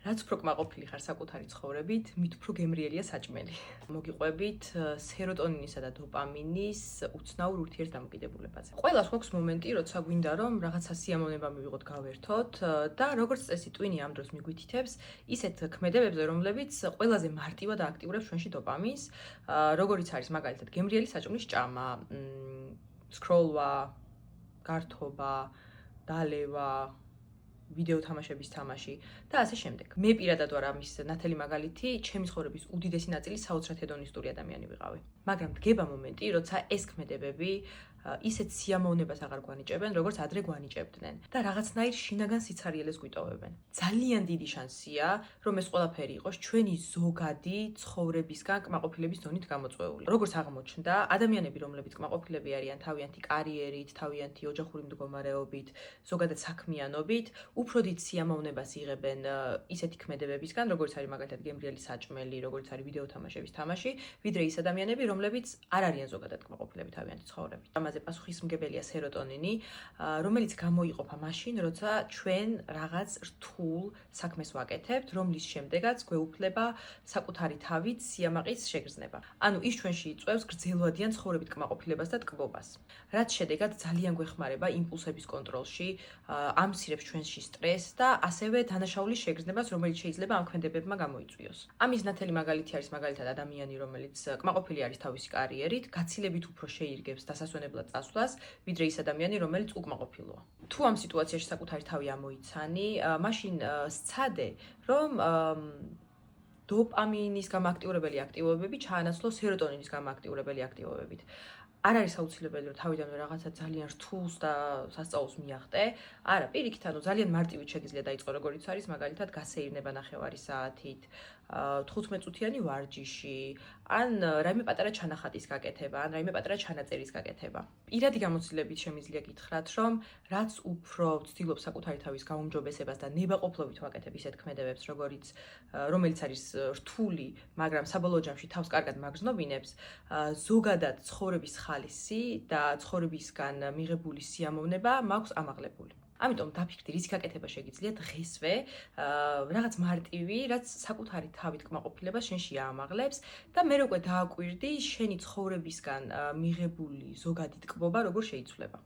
რაც უფრო კმაყოფილი ხარ საკუთარი ცხოვრებით, მით უფრო გემრიელია საჭმელი. მოგიყვებით სეროტონინისა და დოპამინის უცნაურ ურთიერთდამოკიდებულებაზე. ყველას გვაქვს მომენტი, როცა გვინდა რომ რაღაცა სიამოვნება მივიღოთ, გავერთოთ და როგორც წესი ტვინი ამ დროს მიგვითითებს ისეთ ქმედებებზე, რომლებიც ყველაზე მარტივად აქტიურებს ჩვენში დოპამინს, როგორიც არის მაგალითად გემრიელი საჭმლის ჭამა, სკროლვა, გართობა, დალევა, ვიდეო თამაშების თამაში და ასე შემდეგ. მე პირადად ვარ ამის ნათელი მაგალითი, ჩემი ცხოვრების უდიდესი ნაწილი საოცრად ჰედონისტური ადამიანი ვიყავი. მაგრამ დგება მომენტი, როცა ეს ქმედებები ისეთ სიამოვნებას აღარ გვანიჭებენ, როგორც ადრე გვანიჭებდნენ და რაღაცნაირ შინაგან სიცარიელეს გვიტოვებენ. ძალიან დიდი შანსია, რომ ეს ყველაფერი იყოს ჩვენი ზოგადი ცხოვრებისგან კმაყოფილების დონით გამოწვეული. როგორც აღმოჩნდა, ადამიანები, რომლებიც კმაყოფილები არიან თავიანთი კარიერით, თავიანთი ოჯახური მდგომარეობით, ზოგადად საქმიანობით, უფრო დიდ სიამოვნებას იღებენ ისეთი ქმედებებისგან, როგორც არის მაგალითად გემრიელი საჭმელი, როგორც არის ვიდეო თამაშების თამაში, ვიდრე ის ადამიანები, რომლებიც არ არიან ზოგადად კმაყოფილები თავიანთი ცხოვრებით. ამაზე პასუხისმგებელია სეროტონინი, რომელიც გამოიყოფა მაშინ, როცა ჩვენ რაღაც რთულ საქმეს ვაკეთებთ, რომლის შემდეგაც გვეუფლება საკუთარი თავით სიამაყის შეგრძნება. ანუ ის ჩვენში იწვევს გრძელვადიან ცხოვრებით კმაყოფილებას და ტკბობას. რაც შედეგად ძალიან გვეხმარება იმპულსების კონტროლში, ამცირებს ჩვენში სტრესს და ასევე დანაშაულის შეგრძნებას, რომელიც შეიძლება ამ ქმედებებმა გამოიწვიოს. ამის ნათელი მაგალითი არის მაგალითად ადამიანი, რომელიც კმაყოფილი არის თავისი კარიერით, გაცილებით უფრო შეირგებს დასასვენებლად წასვლას, ვიდრე ის ადამიანი, რომელიც უკმაყოფილოა. თუ ამ სიტუაციაში საკუთარი თავი ამოიცანი, მაშინ სცადე, რომ დოპამინის გამააქტიურებელი აქტივობები ჩაანაცვლო სეროტონინის გამააქტიურებელი აქტივობებით. არ არის აუცილებელი, რომ თავიდანვე რაღაცა ძალიან რთულს და სასწაულს მიახტე. არა, პირიქით, ანუ ძალიან მარტივით შეგიძლია დაიწყო, როგორიც არის, მაგალითად, გასეირნება ნახევარი საათით, 15 წუთიანი ვარჯიში, ან რაიმე პატარა ჩანახატის გაკეთება, ან რაიმე პატარა ჩანაწერის გაკეთება. პირადი გამოცდილებით შემიძლია გითხრათ, რომ რაც უფრო ვცდილობ საკუთარი თავის გაუმჯობესებას და ნებაყოფლობით ვაკეთებ ისეთ ქმედებებს, რომელიც არის რთული, მაგრამ საბოლოო ჯამში თავს კარგად მაგრძნობინებს, ზოგადად ცხოვრების ხალისი და ცხოვრებისგან მიღებული სიამოვნება მაქვს ამაღლებული. ამიტომ დაფიქრდი, რის გაკეთება შეგიძლია დღესვე, რაღაც მარტივი, რაც საკუთარი თავით კმაყოფილებას შენში აამაღლებს და მე უკვე დააკვირდი შენი ცხოვრებისგან მიღებული ზოგადი ტკბობა როგორ შეიცვლება.